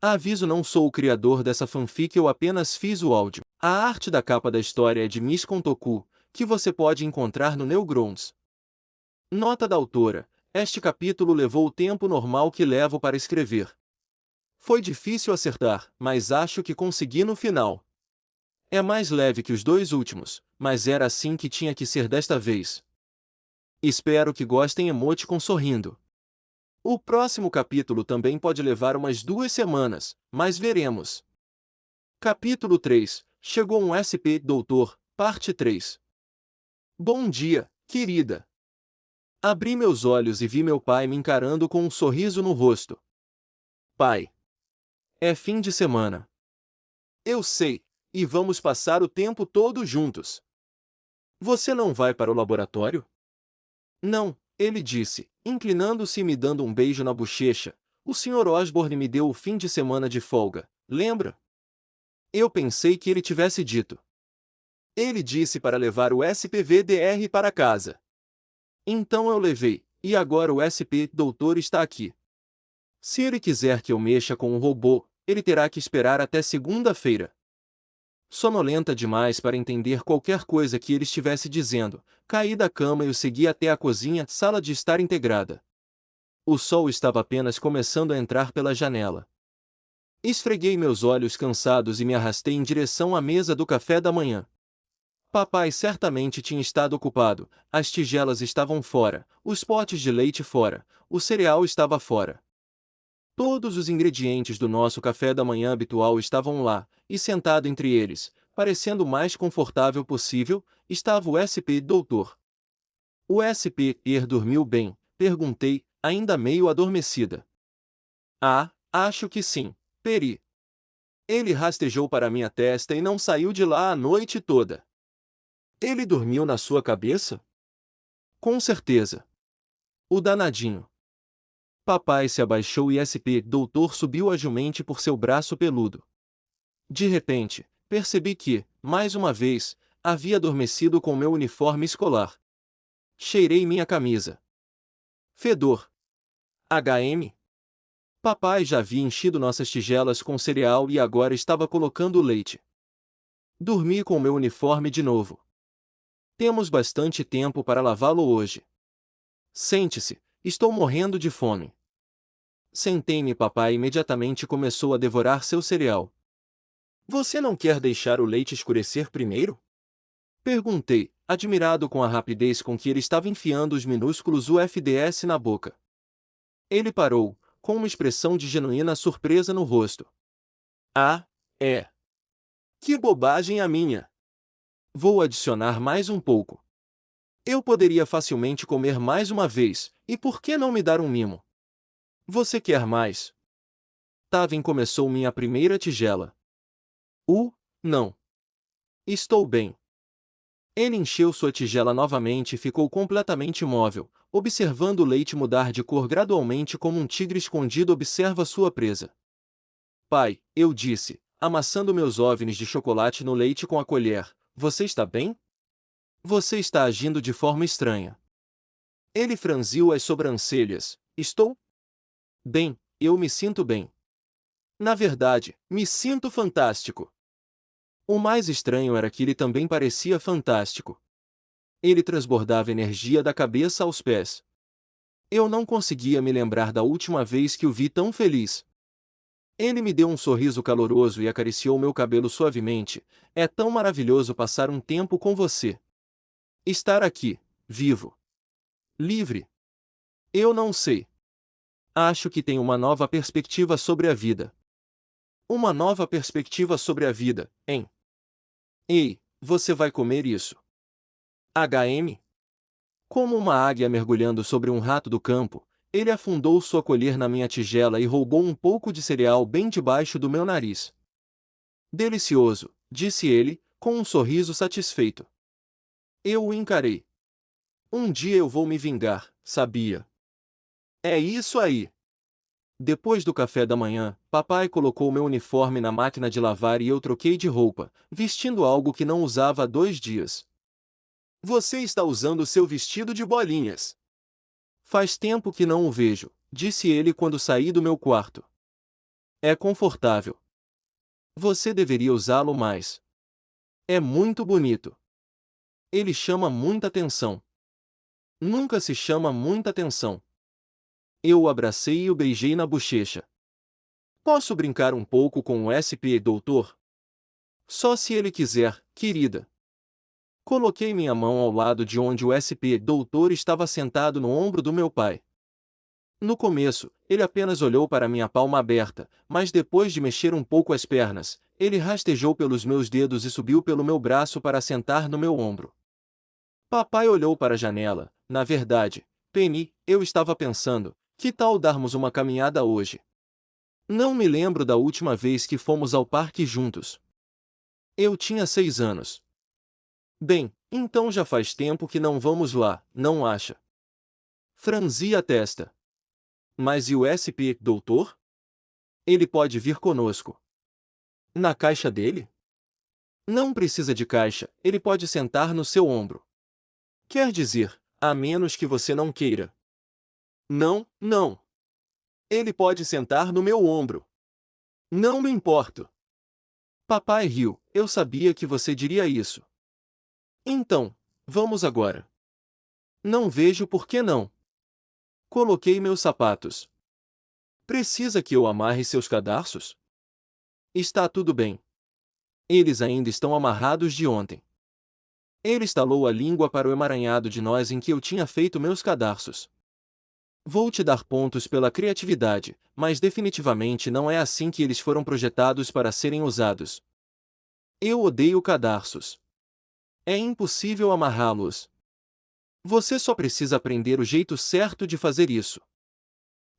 Aviso: não sou o criador dessa fanfic, eu apenas fiz o áudio. A arte da capa da história é de Miss Kontoku, que você pode encontrar no Newgrounds. Nota da autora: este capítulo levou o tempo normal que levo para escrever. Foi difícil acertar, mas acho que consegui no final. É mais leve que os dois últimos, mas era assim que tinha que ser desta vez. Espero que gostem. Emoticon sorrindo. O próximo capítulo também pode levar umas 2 semanas, mas veremos. Capítulo 3. Chegou um SP, Doutor, parte 3. Bom dia, querida. Abri meus olhos e vi meu pai me encarando com um sorriso no rosto. Pai. É fim de semana. Eu sei, e vamos passar o tempo todo juntos. Você não vai para o laboratório? Não, ele disse, inclinando-se e me dando um beijo na bochecha. O Sr. Osborne me deu o fim de semana de folga, lembra? Eu pensei que ele tivesse dito. Ele disse para levar o SPVDR para casa. Então eu levei, e agora o SP doutor está aqui. Se ele quiser que eu mexa com o robô, ele terá que esperar até segunda-feira. Sonolenta demais para entender qualquer coisa que ele estivesse dizendo, caí da cama e o segui até a cozinha, sala de estar integrada. O sol estava apenas começando a entrar pela janela. Esfreguei meus olhos cansados e me arrastei em direção à mesa do café da manhã. Papai certamente tinha estado ocupado, as tigelas estavam fora, os potes de leite fora, o cereal estava fora. Todos os ingredientes do nosso café da manhã habitual estavam lá, e sentado entre eles, parecendo o mais confortável possível, estava o SP doutor. O SP dormiu bem? Perguntei, ainda meio adormecida. Ah, acho que sim, Peri. Ele rastejou para minha testa e não saiu de lá a noite toda. Ele dormiu na sua cabeça? Com certeza. O danadinho. Papai se abaixou e SP doutor subiu agivelmente por seu braço peludo. De repente, percebi que, mais uma vez, havia adormecido com meu uniforme escolar. Cheirei minha camisa. Fedor. HM? Papai já havia enchido nossas tigelas com cereal e agora estava colocando leite. Dormi com meu uniforme de novo. Temos bastante tempo para lavá-lo hoje. Sente-se, estou morrendo de fome. Sentei-me. Papai imediatamente começou a devorar seu cereal. Você não quer deixar o leite escurecer primeiro? Perguntei, admirado com a rapidez com que ele estava enfiando os minúsculos UFDS na boca. Ele parou, com uma expressão de genuína surpresa no rosto. Ah, é. Que bobagem a minha! Vou adicionar mais um pouco. Eu poderia facilmente comer mais uma vez, e por que não me dar um mimo? Você quer mais? Tavin começou minha primeira tigela. Não. Estou bem. Ele encheu sua tigela novamente e ficou completamente imóvel, observando o leite mudar de cor gradualmente como um tigre escondido observa sua presa. Pai, eu disse, amassando meus OVNIs de chocolate no leite com a colher, você está bem? Você está agindo de forma estranha. Ele franziu as sobrancelhas. Estou? Bem, eu me sinto bem. Na verdade, me sinto fantástico. O mais estranho era que ele também parecia fantástico. Ele transbordava energia da cabeça aos pés. Eu não conseguia me lembrar da última vez que o vi tão feliz. Ele me deu um sorriso caloroso e acariciou meu cabelo suavemente. É tão maravilhoso passar um tempo com você. Estar aqui, vivo. Livre. Eu não sei. Acho que tenho uma nova perspectiva sobre a vida. Uma nova perspectiva sobre a vida, hein? Ei, você vai comer isso? HM? Como uma águia mergulhando sobre um rato do campo, ele afundou sua colher na minha tigela e roubou um pouco de cereal bem debaixo do meu nariz. Delicioso, disse ele, com um sorriso satisfeito. Eu o encarei. Um dia eu vou me vingar, sabia? É isso aí. Depois do café da manhã, papai colocou meu uniforme na máquina de lavar e eu troquei de roupa, vestindo algo que não usava há 2 dias. Você está usando seu vestido de bolinhas. Faz tempo que não o vejo, disse ele quando saí do meu quarto. É confortável. Você deveria usá-lo mais. É muito bonito. Ele chama muita atenção. Nunca se chama muita atenção. Eu o abracei e o beijei na bochecha. Posso brincar um pouco com o SP, doutor? Só se ele quiser, querida. Coloquei minha mão ao lado de onde o SP doutor estava sentado no ombro do meu pai. No começo, ele apenas olhou para minha palma aberta, mas depois de mexer um pouco as pernas, ele rastejou pelos meus dedos e subiu pelo meu braço para sentar no meu ombro. Papai olhou para a janela. Na verdade, Penny, eu estava pensando, que tal darmos uma caminhada hoje? Não me lembro da última vez que fomos ao parque juntos. Eu tinha 6 anos. Bem, então já faz tempo que não vamos lá, não acha? Franzi a testa. Mas e o SP, doutor? Ele pode vir conosco. Na caixa dele? Não precisa de caixa, ele pode sentar no seu ombro. Quer dizer, a menos que você não queira. Não, não. Ele pode sentar no meu ombro. Não me importo. Papai riu, eu sabia que você diria isso. Então, vamos agora. Não vejo por que não. Coloquei meus sapatos. Precisa que eu amarre seus cadarços? Está tudo bem. Eles ainda estão amarrados de ontem. Ele estalou a língua para o emaranhado de nós em que eu tinha feito meus cadarços. Vou te dar pontos pela criatividade, mas definitivamente não é assim que eles foram projetados para serem usados. Eu odeio cadarços. É impossível amarrá-los. Você só precisa aprender o jeito certo de fazer isso.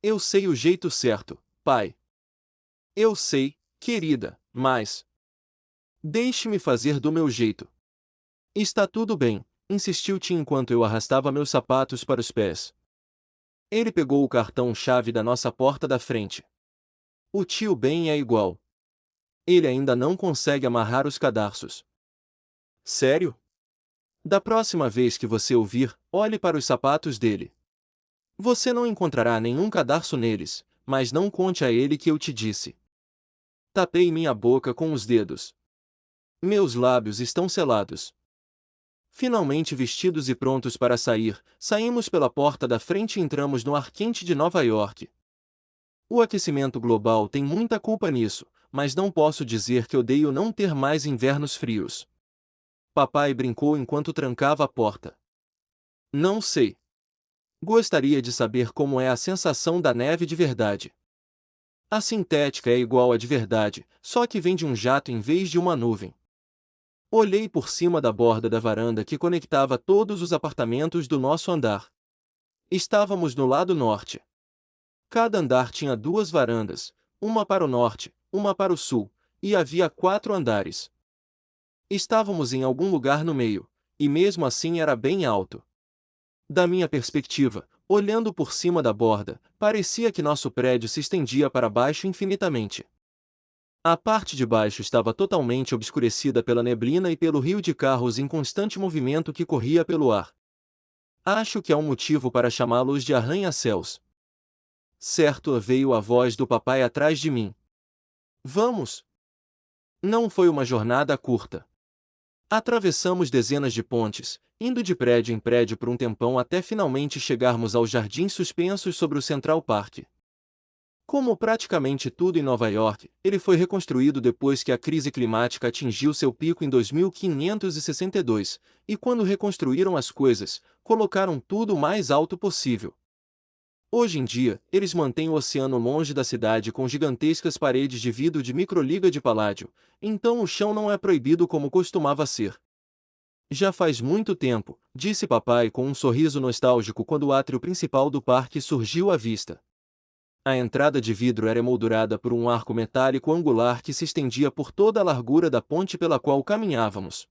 Eu sei o jeito certo, pai. Eu sei, querida, mas... Deixe-me fazer do meu jeito. Está tudo bem, insistiu Tim enquanto eu arrastava meus sapatos para os pés. Ele pegou o cartão-chave da nossa porta da frente. O tio Ben é igual. Ele ainda não consegue amarrar os cadarços. Sério? Da próxima vez que você ouvir, olhe para os sapatos dele. Você não encontrará nenhum cadarço neles, mas não conte a ele que eu te disse. Tapei minha boca com os dedos. Meus lábios estão selados. Finalmente vestidos e prontos para sair, saímos pela porta da frente e entramos no ar quente de Nova York. O aquecimento global tem muita culpa nisso, mas não posso dizer que odeio não ter mais invernos frios. Papai brincou enquanto trancava a porta. Não sei. Gostaria de saber como é a sensação da neve de verdade. A sintética é igual à de verdade, só que vem de um jato em vez de uma nuvem. Olhei por cima da borda da varanda que conectava todos os apartamentos do nosso andar. Estávamos no lado norte. Cada andar tinha 2 varandas, uma para o norte, uma para o sul, e havia 4 andares. Estávamos em algum lugar no meio, e mesmo assim era bem alto. Da minha perspectiva, olhando por cima da borda, parecia que nosso prédio se estendia para baixo infinitamente. A parte de baixo estava totalmente obscurecida pela neblina e pelo rio de carros em constante movimento que corria pelo ar. Acho que há um motivo para chamá-los de arranha-céus. Certo, veio a voz do papai atrás de mim. Vamos! Não foi uma jornada curta. Atravessamos dezenas de pontes, indo de prédio em prédio por um tempão até finalmente chegarmos aos jardins suspensos sobre o Central Park. Como praticamente tudo em Nova York, ele foi reconstruído depois que a crise climática atingiu seu pico em 2562, e quando reconstruíram as coisas, colocaram tudo o mais alto possível. Hoje em dia, eles mantêm o oceano longe da cidade com gigantescas paredes de vidro de microliga de paládio, então o chão não é proibido como costumava ser. Já faz muito tempo, disse papai com um sorriso nostálgico quando o átrio principal do parque surgiu à vista. A entrada de vidro era emoldurada por um arco metálico angular que se estendia por toda a largura da ponte pela qual caminhávamos.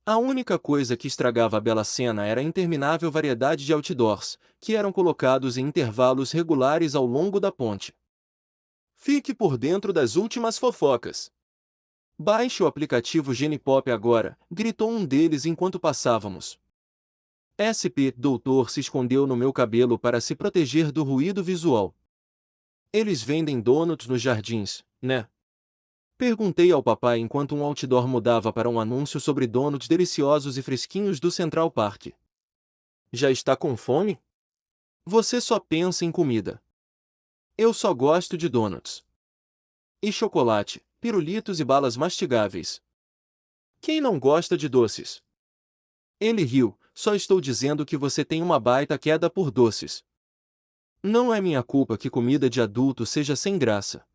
A única coisa que estragava a bela cena era a interminável variedade de outdoors, que eram colocados em intervalos regulares ao longo da ponte. Fique por dentro das últimas fofocas. Baixe o aplicativo Genipop agora, gritou um deles enquanto passávamos. SP, doutor se escondeu no meu cabelo para se proteger do ruído visual. Eles vendem donuts nos jardins, né? Perguntei ao papai enquanto um outdoor mudava para um anúncio sobre donuts deliciosos e fresquinhos do Central Park. Já está com fome? Você só pensa em comida. Eu só gosto de donuts. E chocolate, pirulitos e balas mastigáveis. Quem não gosta de doces? Ele riu, só estou dizendo que você tem uma baita queda por doces. Não é minha culpa que comida de adulto seja sem graça.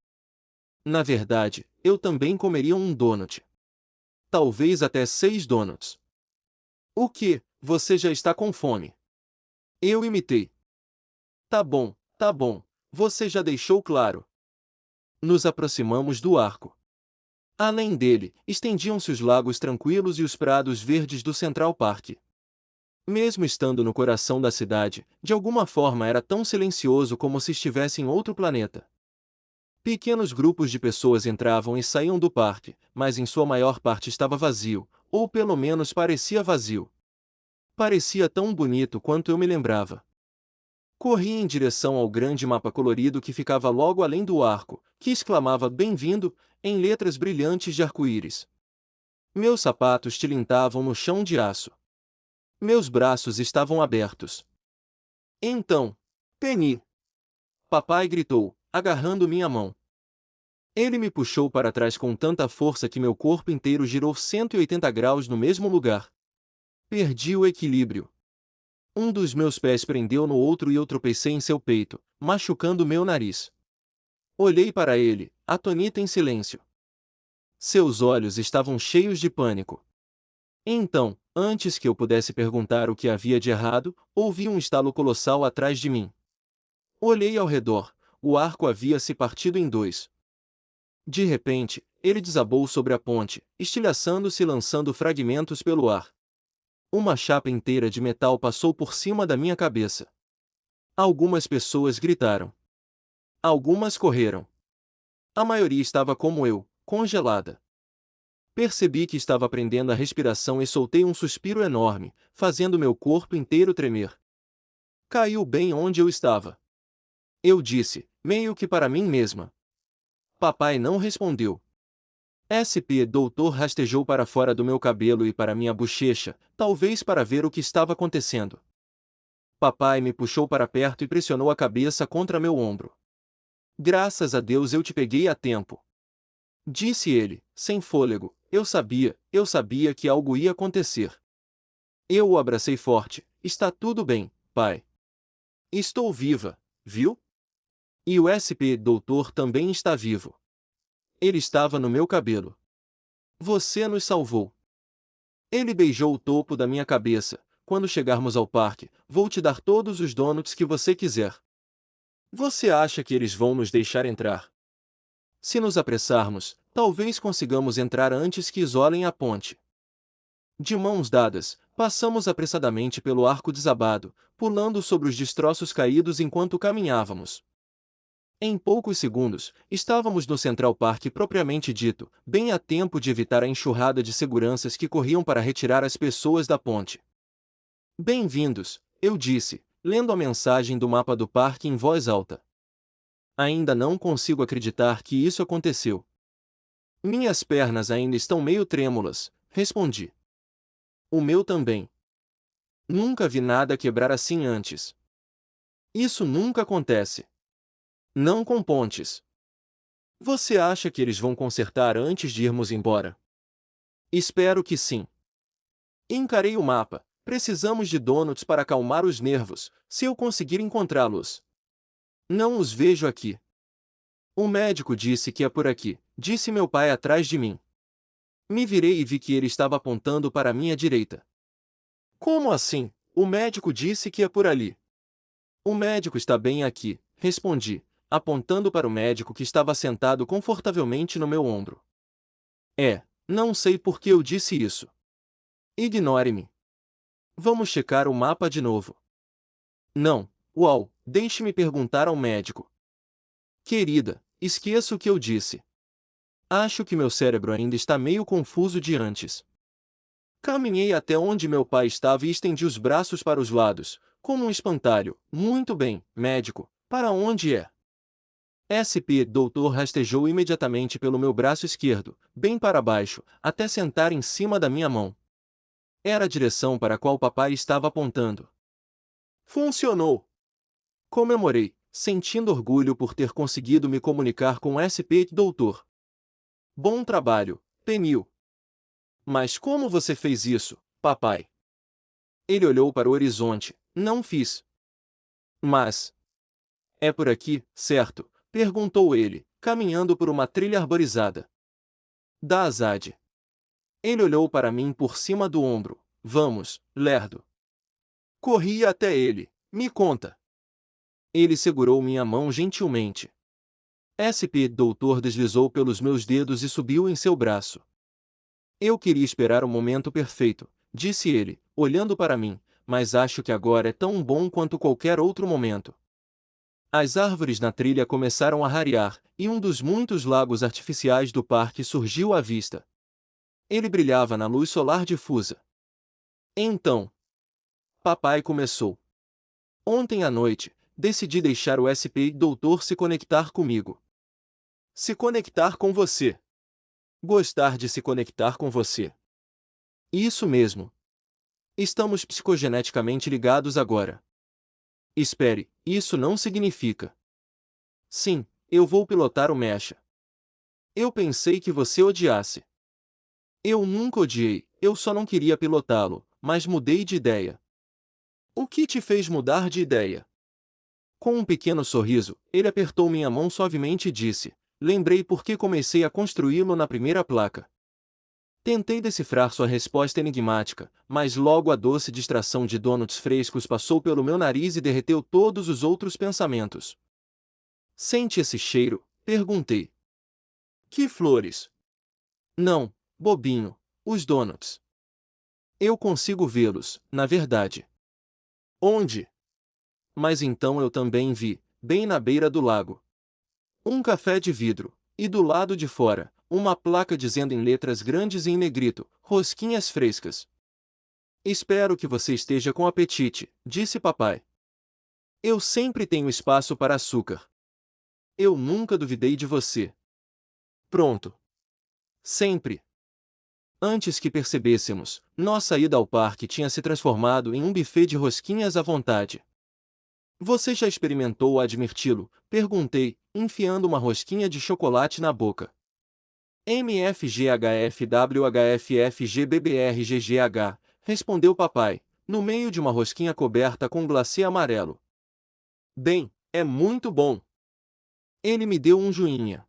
Na verdade, eu também comeria um donut. Talvez até 6 donuts. O que? Você já está com fome? Eu imitei. Tá bom, você já deixou claro. Nos aproximamos do arco. Além dele, estendiam-se os lagos tranquilos e os prados verdes do Central Park. Mesmo estando no coração da cidade, de alguma forma era tão silencioso como se estivesse em outro planeta. Pequenos grupos de pessoas entravam e saíam do parque, mas em sua maior parte estava vazio, ou pelo menos parecia vazio. Parecia tão bonito quanto eu me lembrava. Corri em direção ao grande mapa colorido que ficava logo além do arco, que exclamava "Bem-vindo", em letras brilhantes de arco-íris. Meus sapatos tilintavam no chão de aço. Meus braços estavam abertos. Então, Penny! Papai gritou, agarrando minha mão. Ele me puxou para trás com tanta força que meu corpo inteiro girou 180 graus no mesmo lugar. Perdi o equilíbrio. Um dos meus pés prendeu no outro e eu tropecei em seu peito, machucando meu nariz. Olhei para ele, atônita em silêncio. Seus olhos estavam cheios de pânico. Então, antes que eu pudesse perguntar o que havia de errado, ouvi um estalo colossal atrás de mim. Olhei ao redor, o arco havia se partido em dois. De repente, ele desabou sobre a ponte, estilhaçando-se e lançando fragmentos pelo ar. Uma chapa inteira de metal passou por cima da minha cabeça. Algumas pessoas gritaram. Algumas correram. A maioria estava como eu, congelada. Percebi que estava prendendo a respiração e soltei um suspiro enorme, fazendo meu corpo inteiro tremer. Caiu bem onde eu estava. Eu disse, meio que para mim mesma. Papai não respondeu. Doutor rastejou para fora do meu cabelo e para minha bochecha, talvez para ver o que estava acontecendo. Papai me puxou para perto e pressionou a cabeça contra meu ombro. Graças a Deus eu te peguei a tempo. Disse ele, sem fôlego, eu sabia que algo ia acontecer. Eu o abracei forte, está tudo bem, pai. Estou viva, viu? E o doutor também está vivo. Ele estava no meu cabelo. Você nos salvou. Ele beijou o topo da minha cabeça. Quando chegarmos ao parque, vou te dar todos os donuts que você quiser. Você acha que eles vão nos deixar entrar? Se nos apressarmos, talvez consigamos entrar antes que isolem a ponte. De mãos dadas, passamos apressadamente pelo arco desabado, pulando sobre os destroços caídos enquanto caminhávamos. Em poucos segundos, estávamos no Central Park propriamente dito, bem a tempo de evitar a enxurrada de seguranças que corriam para retirar as pessoas da ponte. Bem-vindos, eu disse, lendo a mensagem do mapa do parque em voz alta. Ainda não consigo acreditar que isso aconteceu. Minhas pernas ainda estão meio trêmulas, respondi. O meu também. Nunca vi nada quebrar assim antes. Isso nunca acontece. Não com pontes. Você acha que eles vão consertar antes de irmos embora? Espero que sim. Encarei o mapa. Precisamos de donuts para acalmar os nervos, se eu conseguir encontrá-los. Não os vejo aqui. O médico disse que é por aqui, disse meu pai atrás de mim. Me virei e vi que ele estava apontando para a minha direita. Como assim? O médico disse que é por ali. O médico está bem aqui, respondi, apontando para o médico que estava sentado confortavelmente no meu ombro. Não sei por que eu disse isso. Ignore-me. Vamos checar o mapa de novo. Não, uau, deixe-me perguntar ao médico. Querida, esqueça o que eu disse. Acho que meu cérebro ainda está meio confuso de antes. Caminhei até onde meu pai estava e estendi os braços para os lados, como um espantalho. Muito bem, médico, para onde é? SP Doutor rastejou imediatamente pelo meu braço esquerdo, bem para baixo, até sentar em cima da minha mão. Era a direção para a qual papai estava apontando. Funcionou! Comemorei, sentindo orgulho por ter conseguido me comunicar com o SP Doutor. Bom trabalho, Penil. Mas como você fez isso, papai? Ele olhou para o horizonte. Não fiz. Mas... é por aqui, certo? Perguntou ele, caminhando por uma trilha arborizada. Da Azad. Ele olhou para mim por cima do ombro. Vamos, lerdo. Corri até ele. Me conta. Ele segurou minha mão gentilmente. SP Doutor deslizou pelos meus dedos e subiu em seu braço. Eu queria esperar o momento perfeito, disse ele, olhando para mim, mas acho que agora é tão bom quanto qualquer outro momento. As árvores na trilha começaram a rarear, e um dos muitos lagos artificiais do parque surgiu à vista. Ele brilhava na luz solar difusa. Então, papai começou. Ontem à noite, decidi deixar o SP Doutor se conectar comigo. Se conectar com você. Gostar de se conectar com você. Isso mesmo. Estamos psicogeneticamente ligados agora. Espere, isso não significa. Sim, eu vou pilotar o Mecha. Eu pensei que você odiasse. Eu nunca odiei, eu só não queria pilotá-lo, mas mudei de ideia. O que te fez mudar de ideia? Com um pequeno sorriso, ele apertou minha mão suavemente e disse: lembrei por que comecei a construí-lo na primeira placa. Tentei decifrar sua resposta enigmática, mas logo a doce distração de donuts frescos passou pelo meu nariz e derreteu todos os outros pensamentos. Sente esse cheiro? Perguntei. Que flores? Não, bobinho, os donuts. Eu consigo vê-los, na verdade. Onde? Mas então eu também vi, bem na beira do lago, um café de vidro, e do lado de fora, uma placa dizendo em letras grandes e em negrito, rosquinhas frescas. Espero que você esteja com apetite, disse papai. Eu sempre tenho espaço para açúcar. Eu nunca duvidei de você. Pronto. Sempre. Antes que percebêssemos, nossa ida ao parque tinha se transformado em um buffet de rosquinhas à vontade. Você já experimentou admirti-lo? Perguntei, enfiando uma rosquinha de chocolate na boca. MFGHFWHFFGBBRGGH, respondeu papai, no meio de uma rosquinha coberta com glacê amarelo. Bem, é muito bom. Ele me deu um joinha.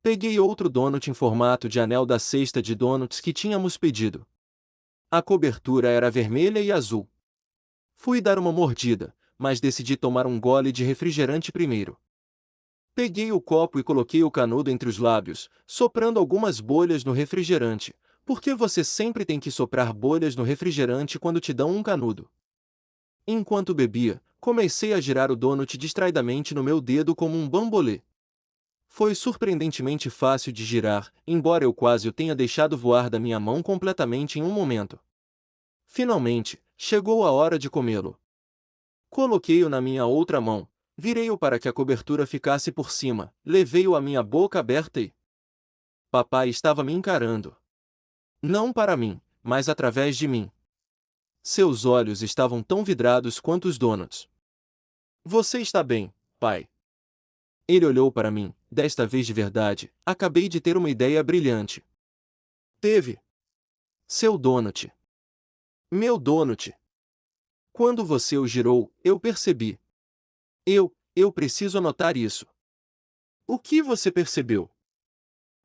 Peguei outro donut em formato de anel da cesta de donuts que tínhamos pedido. A cobertura era vermelha e azul. Fui dar uma mordida, mas decidi tomar um gole de refrigerante primeiro. Peguei o copo e coloquei o canudo entre os lábios, soprando algumas bolhas no refrigerante. Por que você sempre tem que soprar bolhas no refrigerante quando te dão um canudo? Enquanto bebia, comecei a girar o donut distraidamente no meu dedo como um bambolê. Foi surpreendentemente fácil de girar, embora eu quase o tenha deixado voar da minha mão completamente em um momento. Finalmente, chegou a hora de comê-lo. Coloquei-o na minha outra mão, virei-o para que a cobertura ficasse por cima, levei-o à minha boca aberta e... papai estava me encarando. Não para mim, mas através de mim. Seus olhos estavam tão vidrados quanto os donuts. Você está bem, pai? Ele olhou para mim, desta vez de verdade, acabei de ter uma ideia brilhante. Teve. Seu donut. Meu donut. Quando você o girou, eu percebi. Eu preciso anotar isso. O que você percebeu?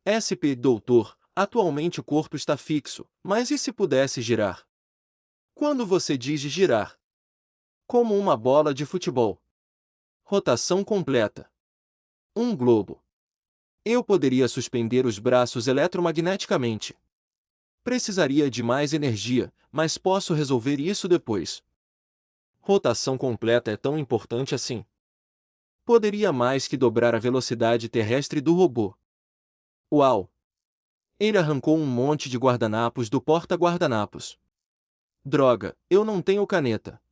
SP Doutor, atualmente o corpo está fixo, mas e se pudesse girar? Quando você diz de girar? Como uma bola de futebol. Rotação completa. Um globo. Eu poderia suspender os braços eletromagneticamente. Precisaria de mais energia, mas posso resolver isso depois. Rotação completa é tão importante assim. Poderia mais que dobrar a velocidade terrestre do robô. Uau! Ele arrancou um monte de guardanapos do porta-guardanapos. Droga, eu não tenho caneta.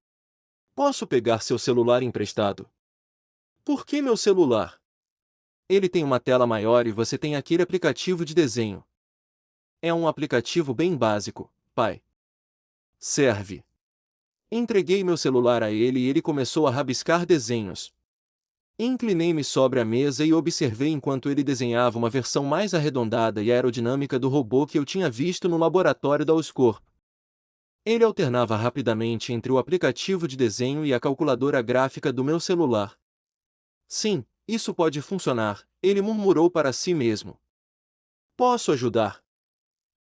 Posso pegar seu celular emprestado? Por que meu celular? Ele tem uma tela maior e você tem aquele aplicativo de desenho. É um aplicativo bem básico, pai. Serve. Entreguei meu celular a ele e ele começou a rabiscar desenhos. Inclinei-me sobre a mesa e observei enquanto ele desenhava uma versão mais arredondada e aerodinâmica do robô que eu tinha visto no laboratório da Oscorp. Ele alternava rapidamente entre o aplicativo de desenho e a calculadora gráfica do meu celular. Sim, isso pode funcionar, ele murmurou para si mesmo. Posso ajudar?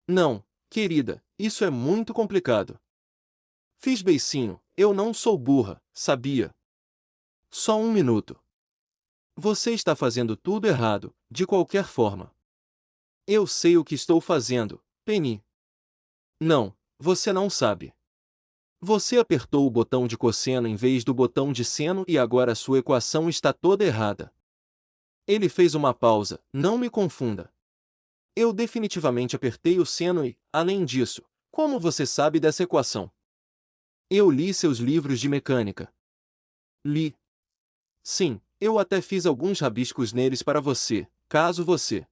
Não, querida, isso é muito complicado. Fiz beicinho, eu não sou burra, sabia? Só um minuto. Você está fazendo tudo errado, de qualquer forma. Eu sei o que estou fazendo, Penny. Não, você não sabe. Você apertou o botão de cosseno em vez do botão de seno e agora sua equação está toda errada. Ele fez uma pausa, não me confunda. Eu definitivamente apertei o seno e, além disso, como você sabe dessa equação? Eu li seus livros de mecânica. Li. Sim, eu até fiz alguns rabiscos neles para você, caso você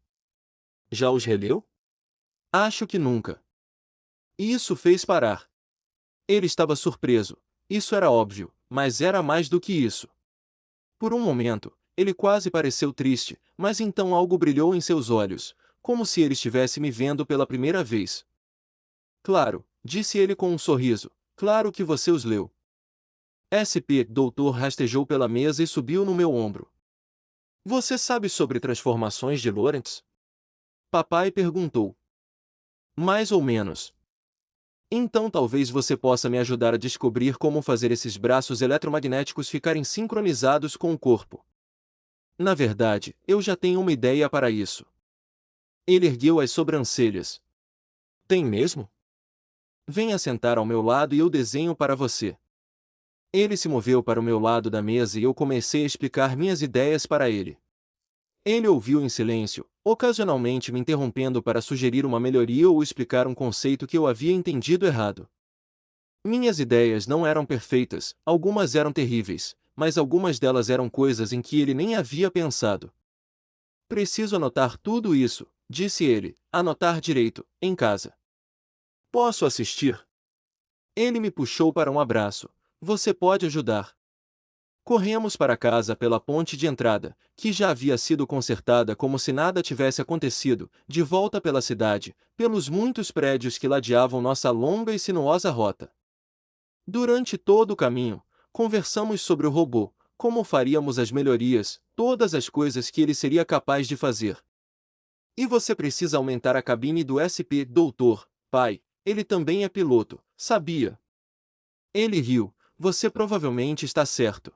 já os releu? Acho que nunca. Isso fez parar. Ele estava surpreso. Isso era óbvio, mas era mais do que isso. Por um momento, ele quase pareceu triste, mas então algo brilhou em seus olhos, como se ele estivesse me vendo pela primeira vez. Claro, disse ele com um sorriso, claro que você os leu. SP, doutor rastejou pela mesa e subiu no meu ombro. Você sabe sobre transformações de Lorentz? Papai perguntou. Mais ou menos. Então talvez você possa me ajudar a descobrir como fazer esses braços eletromagnéticos ficarem sincronizados com o corpo. Na verdade, eu já tenho uma ideia para isso. Ele ergueu as sobrancelhas. Tem mesmo? Venha sentar ao meu lado e eu desenho para você. Ele se moveu para o meu lado da mesa e eu comecei a explicar minhas ideias para ele. Ele ouviu em silêncio, ocasionalmente me interrompendo para sugerir uma melhoria ou explicar um conceito que eu havia entendido errado. Minhas ideias não eram perfeitas, algumas eram terríveis, mas algumas delas eram coisas em que ele nem havia pensado. Preciso anotar tudo isso, disse ele, anotar direito, em casa. Posso assistir? Ele me puxou para um abraço. Você pode ajudar. Corremos para casa pela ponte de entrada, que já havia sido consertada como se nada tivesse acontecido, de volta pela cidade, pelos muitos prédios que ladeavam nossa longa e sinuosa rota. Durante todo o caminho, conversamos sobre o robô, como faríamos as melhorias, todas as coisas que ele seria capaz de fazer. E você precisa aumentar a cabine do SP, doutor, pai, ele também é piloto, sabia? Ele riu, você provavelmente está certo.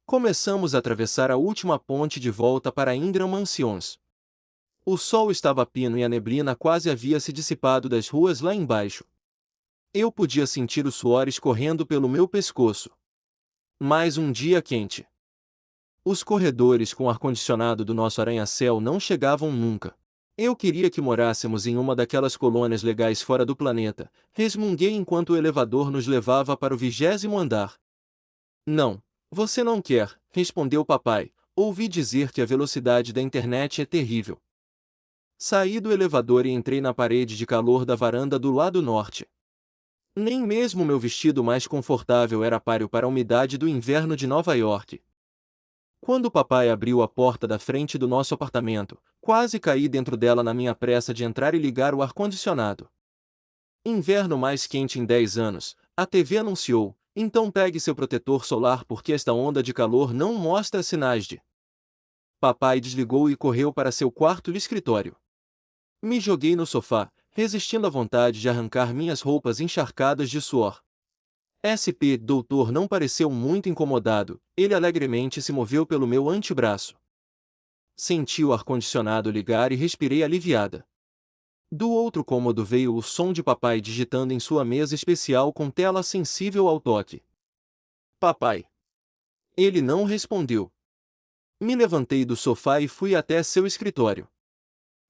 Começamos a atravessar a última ponte de volta para Ingram Mansions. O sol estava pino e a neblina quase havia se dissipado das ruas lá embaixo. Eu podia sentir o suor escorrendo pelo meu pescoço. Mais um dia quente. Os corredores com ar-condicionado do nosso arranha-céu não chegavam nunca. Eu queria que morássemos em uma daquelas colônias legais fora do planeta, resmunguei enquanto o elevador nos levava para o 20º andar. Não. Você não quer, respondeu papai. Ouvi dizer que a velocidade da internet é terrível. Saí do elevador e entrei na parede de calor da varanda do lado norte. Nem mesmo meu vestido mais confortável era páreo para a umidade do inverno de Nova York. Quando papai abriu a porta da frente do nosso apartamento, quase caí dentro dela na minha pressa de entrar e ligar o ar-condicionado. Inverno mais quente em 10 anos, a TV anunciou. Então pegue seu protetor solar porque esta onda de calor não mostra sinais de... Papai desligou e correu para seu quarto e escritório. Me joguei no sofá, resistindo à vontade de arrancar minhas roupas encharcadas de suor. SP, doutor não pareceu muito incomodado, ele alegremente se moveu pelo meu antebraço. Senti o ar-condicionado ligar e respirei aliviada. Do outro cômodo veio o som de papai digitando em sua mesa especial com tela sensível ao toque. Papai. Ele não respondeu. Me levantei do sofá e fui até seu escritório.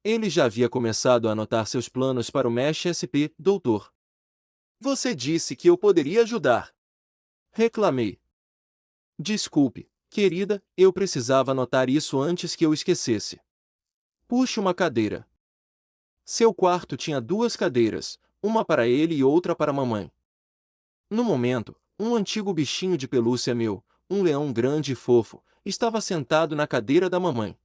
Ele já havia começado a anotar seus planos para o Mesh SP, doutor. Você disse que eu poderia ajudar. Reclamei. Desculpe, Querida, eu precisava anotar isso antes que eu esquecesse. Puxe uma cadeira. Seu quarto tinha 2 cadeiras, uma para ele e outra para a mamãe. No momento, um antigo bichinho de pelúcia meu, um leão grande e fofo, estava sentado na cadeira da mamãe.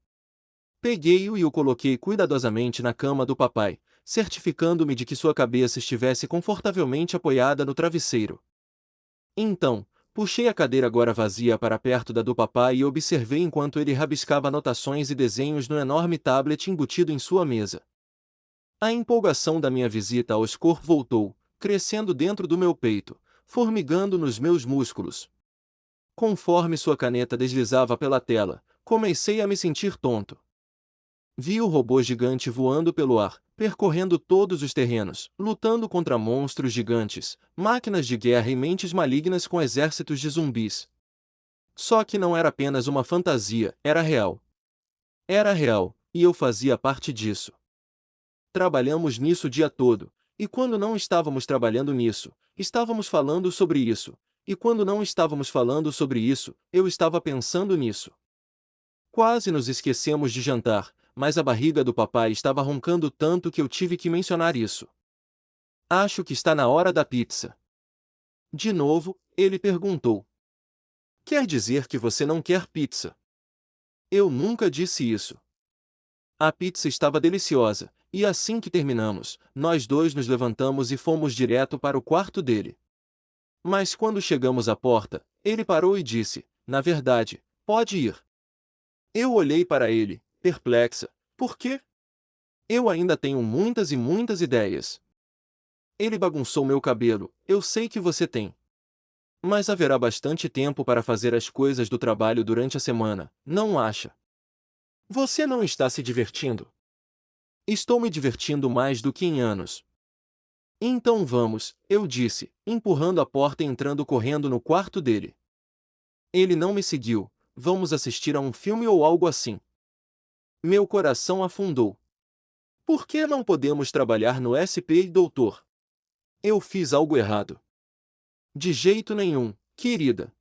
Peguei-o e o coloquei cuidadosamente na cama do papai, certificando-me de que sua cabeça estivesse confortavelmente apoiada no travesseiro. Então, puxei a cadeira agora vazia para perto da do papai e observei enquanto ele rabiscava anotações e desenhos no enorme tablet embutido em sua mesa. A empolgação da minha visita ao Oscorp voltou, crescendo dentro do meu peito, formigando nos meus músculos. Conforme sua caneta deslizava pela tela, comecei a me sentir tonto. Vi o robô gigante voando pelo ar, percorrendo todos os terrenos, lutando contra monstros gigantes, máquinas de guerra e mentes malignas com exércitos de zumbis. Só que não era apenas uma fantasia, era real. Era real, e eu fazia parte disso. Trabalhamos nisso o dia todo, e quando não estávamos trabalhando nisso, estávamos falando sobre isso, e quando não estávamos falando sobre isso, eu estava pensando nisso. Quase nos esquecemos de jantar, mas a barriga do papai estava roncando tanto que eu tive que mencionar isso. Acho que está na hora da pizza. De novo, ele perguntou. Quer dizer que você não quer pizza? Eu nunca disse isso. A pizza estava deliciosa, e assim que terminamos, nós dois nos levantamos e fomos direto para o quarto dele. Mas quando chegamos à porta, ele parou e disse, na verdade, pode ir. Eu olhei para ele, perplexa. Por quê? Eu ainda tenho muitas e muitas ideias. Ele bagunçou meu cabelo, eu sei que você tem. Mas haverá bastante tempo para fazer as coisas do trabalho durante a semana, não acha? Você não está se divertindo? Estou me divertindo mais do que em anos. Então vamos, eu disse, empurrando a porta e entrando correndo no quarto dele. Ele não me seguiu, vamos assistir a um filme ou algo assim. Meu coração afundou. Por que não podemos trabalhar no SP, doutor? Eu fiz algo errado. De jeito nenhum, querida.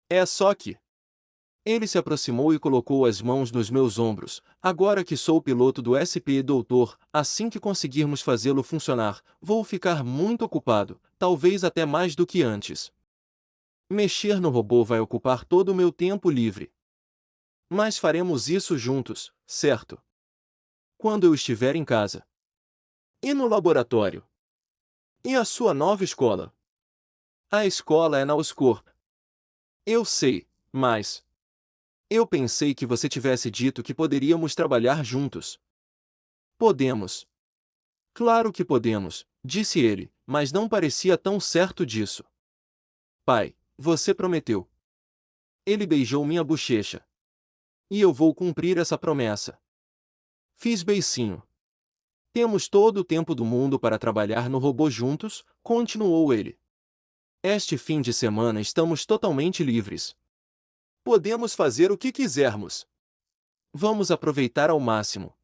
É só que... Ele se aproximou e colocou as mãos nos meus ombros. Agora que sou o piloto do SP, doutor, assim que conseguirmos fazê-lo funcionar, vou ficar muito ocupado, talvez até mais do que antes. Mexer no robô vai ocupar todo o meu tempo livre. Mas faremos isso juntos, certo? Quando eu estiver em casa. E no laboratório? E a sua nova escola? A escola é na Oscorp. Eu sei, mas... Eu pensei que você tivesse dito que poderíamos trabalhar juntos. Podemos. Claro que podemos, disse ele, mas não parecia tão certo disso. Pai, você prometeu. Ele beijou minha bochecha. E eu vou cumprir essa promessa. Fiz beicinho. Temos todo o tempo do mundo para trabalhar no robô juntos, continuou ele. Este fim de semana estamos totalmente livres. Podemos fazer o que quisermos. Vamos aproveitar ao máximo.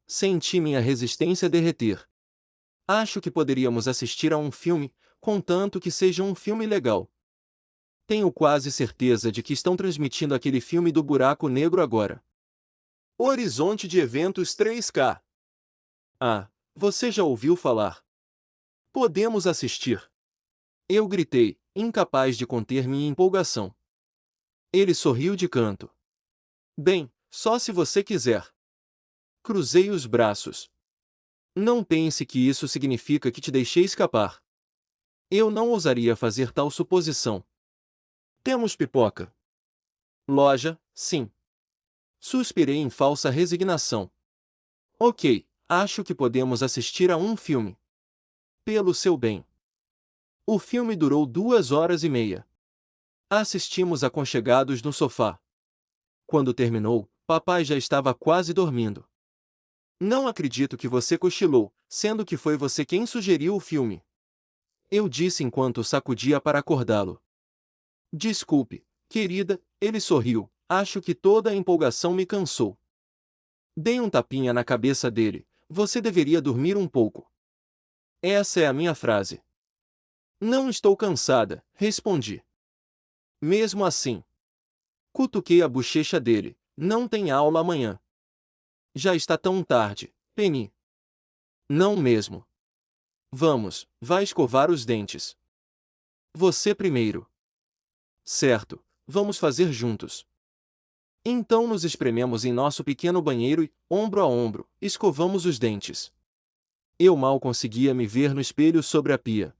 Senti minha resistência derreter. Acho que poderíamos assistir a um filme, contanto que seja um filme legal. Tenho quase certeza de que estão transmitindo aquele filme do buraco negro agora. Horizonte de Eventos 3K. Ah, você já ouviu falar? Podemos assistir. Eu gritei, incapaz de conter minha empolgação. Ele sorriu de canto. Bem, só se você quiser. Cruzei os braços. Não pense que isso significa que te deixei escapar. Eu não ousaria fazer tal suposição. Temos pipoca. Loja, sim. Suspirei em falsa resignação. Ok, acho que podemos assistir a um filme. Pelo seu bem. O filme durou 2 horas e meia. Assistimos aconchegados no sofá. Quando terminou, papai já estava quase dormindo. Não acredito que você cochilou, sendo que foi você quem sugeriu o filme. Eu disse enquanto sacudia para acordá-lo. Desculpe, querida, ele sorriu, acho que toda a empolgação me cansou. Dei um tapinha na cabeça dele, você deveria dormir um pouco. Essa é a minha frase. Não estou cansada, respondi. Mesmo assim. Cutuquei a bochecha dele. Não tem aula amanhã. Já está tão tarde, Penny. Não mesmo. Vamos, vai escovar os dentes. Você primeiro. Certo, vamos fazer juntos. Então nos esprememos em nosso pequeno banheiro e, ombro a ombro, escovamos os dentes. Eu mal conseguia me ver no espelho sobre a pia.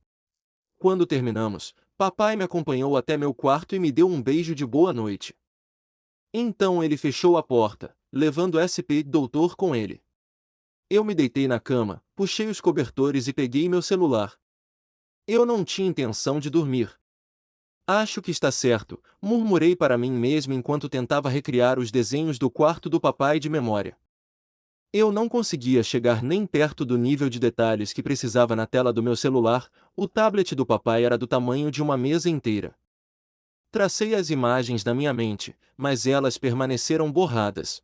Quando terminamos, papai me acompanhou até meu quarto e me deu um beijo de boa noite. Então ele fechou a porta, levando SP doutor com ele. Eu me deitei na cama, puxei os cobertores e peguei meu celular. Eu não tinha intenção de dormir. Acho que está certo, murmurei para mim mesmo enquanto tentava recriar os desenhos do quarto do papai de memória. Eu não conseguia chegar nem perto do nível de detalhes que precisava na tela do meu celular, o tablet do papai era do tamanho de uma mesa inteira. Tracei as imagens na minha mente, mas elas permaneceram borradas.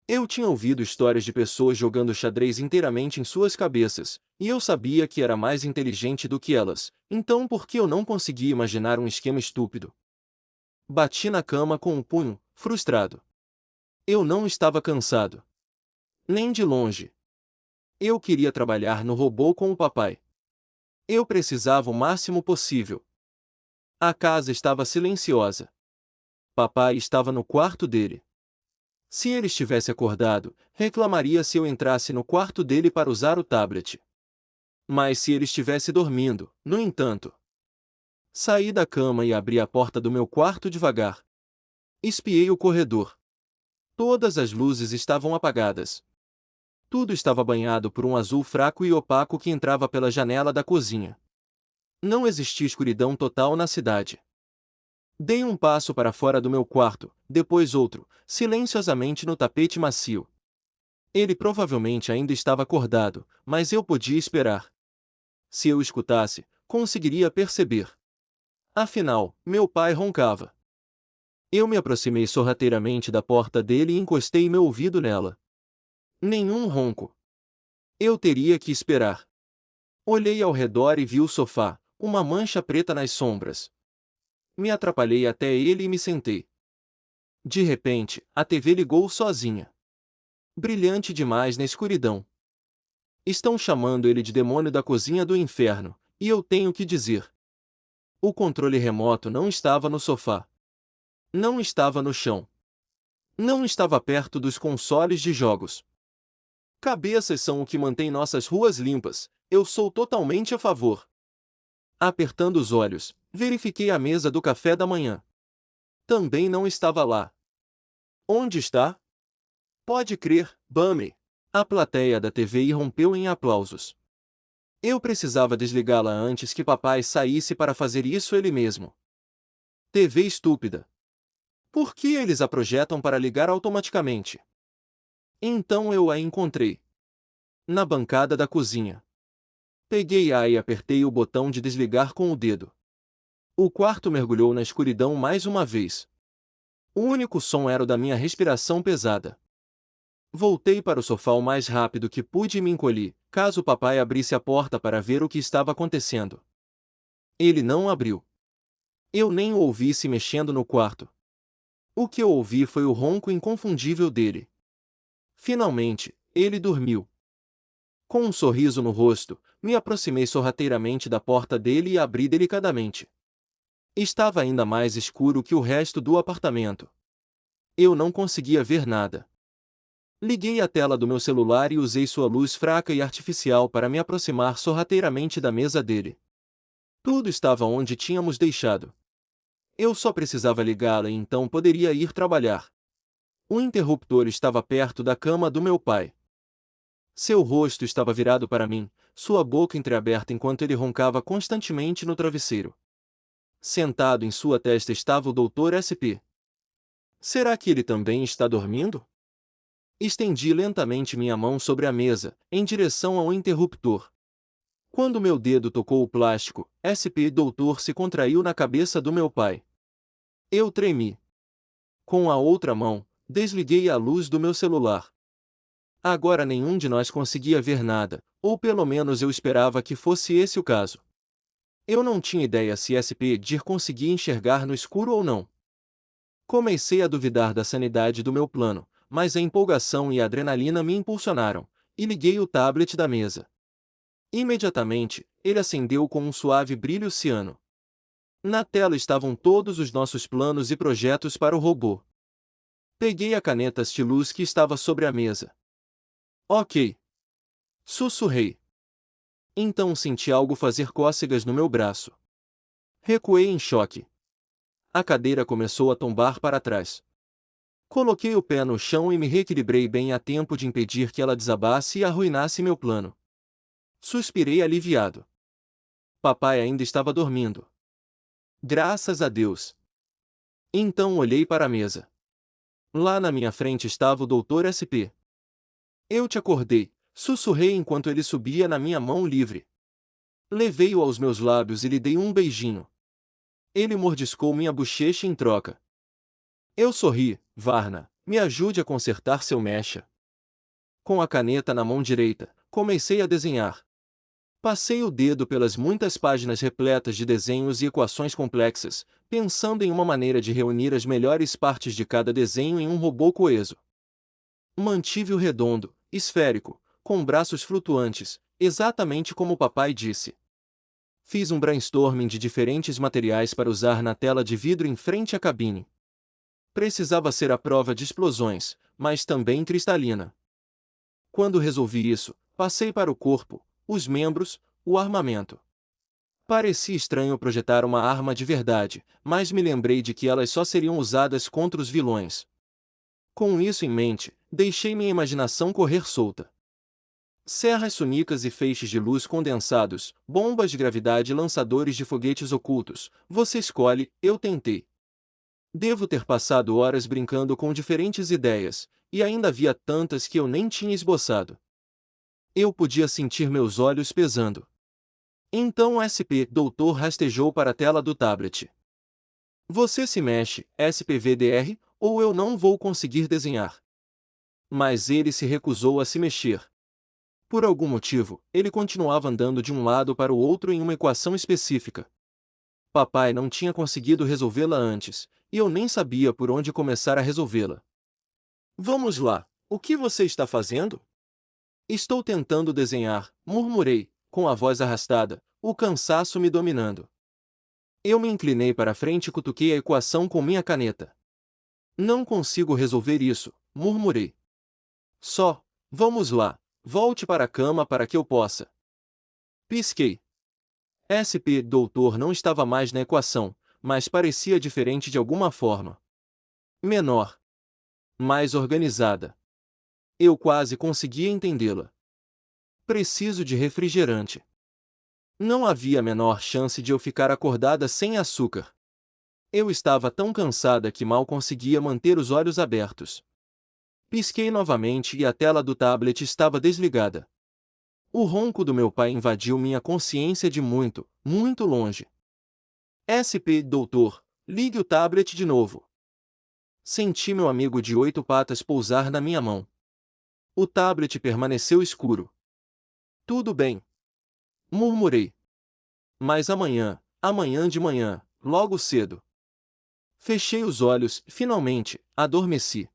Eu tinha ouvido histórias de pessoas jogando xadrez inteiramente em suas cabeças, e eu sabia que era mais inteligente do que elas, então por que eu não conseguia imaginar um esquema estúpido? Bati na cama com o punho, frustrado. Eu não estava cansado. Nem de longe. Eu queria trabalhar no robô com o papai. Eu precisava o máximo possível. A casa estava silenciosa. Papai estava no quarto dele. Se ele estivesse acordado, reclamaria se eu entrasse no quarto dele para usar o tablet. Mas se ele estivesse dormindo, no entanto. Saí da cama e abri a porta do meu quarto devagar. Espiei o corredor. Todas as luzes estavam apagadas. Tudo estava banhado por um azul fraco e opaco que entrava pela janela da cozinha. Não existia escuridão total na cidade. Dei um passo para fora do meu quarto, depois outro, silenciosamente no tapete macio. Ele provavelmente ainda estava acordado, mas eu podia esperar. Se eu escutasse, conseguiria perceber. Afinal, meu pai roncava. Eu me aproximei sorrateiramente da porta dele e encostei meu ouvido nela. Nenhum ronco. Eu teria que esperar. Olhei ao redor e vi o sofá, uma mancha preta nas sombras. Me atrapalhei até ele e me sentei. De repente, a TV ligou sozinha. Brilhante demais na escuridão. Estão chamando ele de demônio da cozinha do inferno, e eu tenho que dizer. O controle remoto não estava no sofá. Não estava no chão. Não estava perto dos consoles de jogos. Cabeças são o que mantém nossas ruas limpas, eu sou totalmente a favor. Apertando os olhos, verifiquei a mesa do café da manhã. Também não estava lá. Onde está? Pode crer, Bummy. A plateia da TV irrompeu em aplausos. Eu precisava desligá-la antes que papai saísse para fazer isso ele mesmo. TV estúpida. Por que eles a projetam para ligar automaticamente? Então eu a encontrei. Na bancada da cozinha. Peguei-a e apertei o botão de desligar com o dedo. O quarto mergulhou na escuridão mais uma vez. O único som era o da minha respiração pesada. Voltei para o sofá o mais rápido que pude e me encolhi, caso o papai abrisse a porta para ver o que estava acontecendo. Ele não abriu. Eu nem o ouvi se mexendo no quarto. O que eu ouvi foi o ronco inconfundível dele. Finalmente, ele dormiu. Com um sorriso no rosto, me aproximei sorrateiramente da porta dele e abri delicadamente. Estava ainda mais escuro que o resto do apartamento. Eu não conseguia ver nada. Liguei a tela do meu celular e usei sua luz fraca e artificial para me aproximar sorrateiramente da mesa dele. Tudo estava onde tínhamos deixado. Eu só precisava ligá-la e então poderia ir trabalhar. O interruptor estava perto da cama do meu pai. Seu rosto estava virado para mim, sua boca entreaberta enquanto ele roncava constantemente no travesseiro. Sentado em sua testa estava o Dr. SP. Será que ele também está dormindo? Estendi lentamente minha mão sobre a mesa, em direção ao interruptor. Quando meu dedo tocou o plástico, SP Doutor se contraiu na cabeça do meu pai. Eu tremi. Com a outra mão, desliguei a luz do meu celular. Agora nenhum de nós conseguia ver nada, ou pelo menos eu esperava que fosse esse o caso. Eu não tinha ideia se SP Dir conseguia enxergar no escuro ou não. Comecei a duvidar da sanidade do meu plano, mas a empolgação e a adrenalina me impulsionaram, e liguei o tablet da mesa. Imediatamente, ele acendeu com um suave brilho ciano. Na tela estavam todos os nossos planos e projetos para o robô. Peguei a caneta stylus que estava sobre a mesa. Ok. Sussurrei. Então senti algo fazer cócegas no meu braço. Recuei em choque. A cadeira começou a tombar para trás. Coloquei o pé no chão e me reequilibrei bem a tempo de impedir que ela desabasse e arruinasse meu plano. Suspirei aliviado. Papai ainda estava dormindo. Graças a Deus. Então olhei para a mesa. Lá na minha frente estava o Dr. SP. Eu te acordei, sussurrei enquanto ele subia na minha mão livre. Levei-o aos meus lábios e lhe dei um beijinho. Ele mordiscou minha bochecha em troca. Eu sorri. Varna, me ajude a consertar seu mecha. Com a caneta na mão direita, comecei a desenhar. Passei o dedo pelas muitas páginas repletas de desenhos e equações complexas, pensando em uma maneira de reunir as melhores partes de cada desenho em um robô coeso. Mantive-o redondo, esférico, com braços flutuantes, exatamente como o papai disse. Fiz um brainstorming de diferentes materiais para usar na tela de vidro em frente à cabine. Precisava ser à prova de explosões, mas também cristalina. Quando resolvi isso, passei para o corpo, os membros, o armamento. Parecia estranho projetar uma arma de verdade, mas me lembrei de que elas só seriam usadas contra os vilões. Com isso em mente, deixei minha imaginação correr solta. Serras sonicas e feixes de luz condensados, bombas de gravidade e lançadores de foguetes ocultos, você escolhe, eu tentei. Devo ter passado horas brincando com diferentes ideias, e ainda havia tantas que eu nem tinha esboçado. Eu podia sentir meus olhos pesando. Então o doutor rastejou para a tela do tablet. Você se mexe, SPVDR, ou eu não vou conseguir desenhar. Mas ele se recusou a se mexer. Por algum motivo, ele continuava andando de um lado para o outro em uma equação específica. Papai não tinha conseguido resolvê-la antes, e eu nem sabia por onde começar a resolvê-la. Vamos lá, o que você está fazendo? Estou tentando desenhar, murmurei, com a voz arrastada, o cansaço me dominando. Eu me inclinei para frente e cutuquei a equação com minha caneta. Não consigo resolver isso, murmurei. Vamos lá, volte para a cama para que eu possa. Pisquei. Doutor não estava mais na equação, mas parecia diferente de alguma forma. Menor. Mais organizada. Eu quase conseguia entendê-la. Preciso de refrigerante. Não havia a menor chance de eu ficar acordada sem açúcar. Eu estava tão cansada que mal conseguia manter os olhos abertos. Pisquei novamente e a tela do tablet estava desligada. O ronco do meu pai invadiu minha consciência de muito, muito longe. Doutor, ligue o tablet de novo. Senti meu amigo de 8 patas pousar na minha mão. O tablet permaneceu escuro. Tudo bem. Murmurei. Mas amanhã de manhã, logo cedo. Fechei os olhos, finalmente, adormeci.